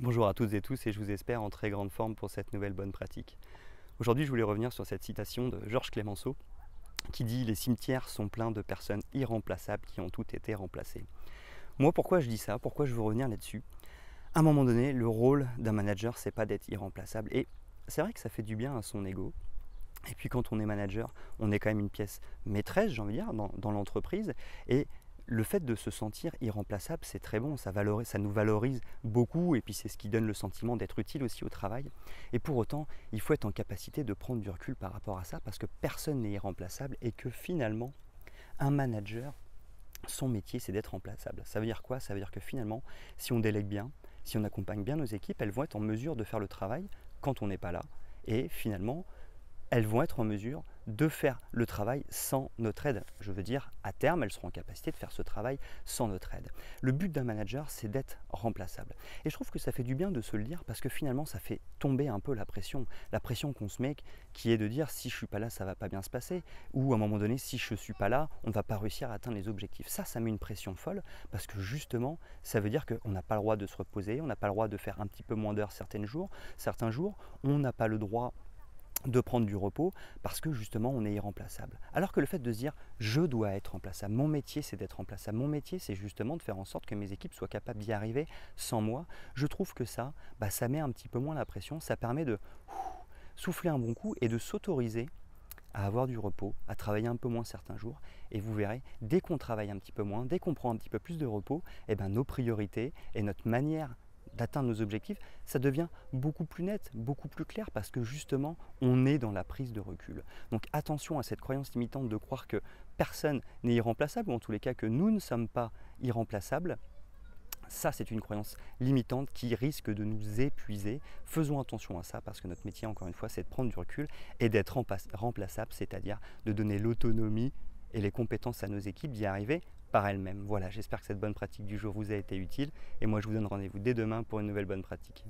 Bonjour à toutes et tous et je vous espère en très grande forme pour cette nouvelle bonne pratique. Aujourd'hui, je voulais revenir sur cette citation de Georges Clemenceau qui dit « Les cimetières sont pleins de personnes irremplaçables qui ont toutes été remplacées ». Moi, pourquoi je dis ça? Pourquoi je veux revenir là-dessus? À un moment donné, le rôle d'un manager, c'est pas d'être irremplaçable. Et c'est vrai que ça fait du bien à son ego. Et puis quand on est manager, on est quand même une pièce maîtresse, j'ai envie de dire, dans l'entreprise. Et le fait de se sentir irremplaçable, c'est très bon, ça nous valorise beaucoup et puis c'est ce qui donne le sentiment d'être utile aussi au travail. Et pour autant, il faut être en capacité de prendre du recul par rapport à ça parce que personne n'est irremplaçable et que finalement, un manager, son métier, c'est d'être remplaçable. Ça veut dire quoi? Ça veut dire que finalement, si on délègue bien, si on accompagne bien nos équipes, elles vont être en mesure de faire le travail quand on n'est pas là. Et finalement, elles vont être en mesure de faire le travail sans notre aide. Je veux dire, à terme, elles seront en capacité de faire ce travail sans notre aide. Le but d'un manager, c'est d'être remplaçable. Et je trouve que ça fait du bien de se le dire parce que finalement, ça fait tomber un peu la pression qu'on se met, qui est de dire si je ne suis pas là, ça ne va pas bien se passer, ou à un moment donné, si je ne suis pas là, on ne va pas réussir à atteindre les objectifs. Ça met une pression folle parce que justement, ça veut dire qu'on n'a pas le droit de se reposer, on n'a pas le droit de faire un petit peu moins d'heures certains jours, on n'a pas le droit de prendre du repos parce que justement on est irremplaçable. Alors que le fait de se dire je dois être remplaçable, mon métier c'est d'être remplaçable, mon métier c'est justement de faire en sorte que mes équipes soient capables d'y arriver sans moi, je trouve que ça met un petit peu moins la pression, ça permet de souffler un bon coup et de s'autoriser à avoir du repos, à travailler un peu moins certains jours. Et vous verrez, dès qu'on travaille un petit peu moins, dès qu'on prend un petit peu plus de repos, nos priorités et notre manière d'atteindre nos objectifs, ça devient beaucoup plus net, beaucoup plus clair parce que justement, on est dans la prise de recul. Donc attention à cette croyance limitante de croire que personne n'est irremplaçable ou en tous les cas que nous ne sommes pas irremplaçables. Ça, c'est une croyance limitante qui risque de nous épuiser. Faisons attention à ça parce que notre métier, encore une fois, c'est de prendre du recul et d'être remplaçable, c'est-à-dire de donner l'autonomie et les compétences à nos équipes d'y arriver par elles-mêmes. Voilà, j'espère que cette bonne pratique du jour vous a été utile et moi je vous donne rendez-vous dès demain pour une nouvelle bonne pratique.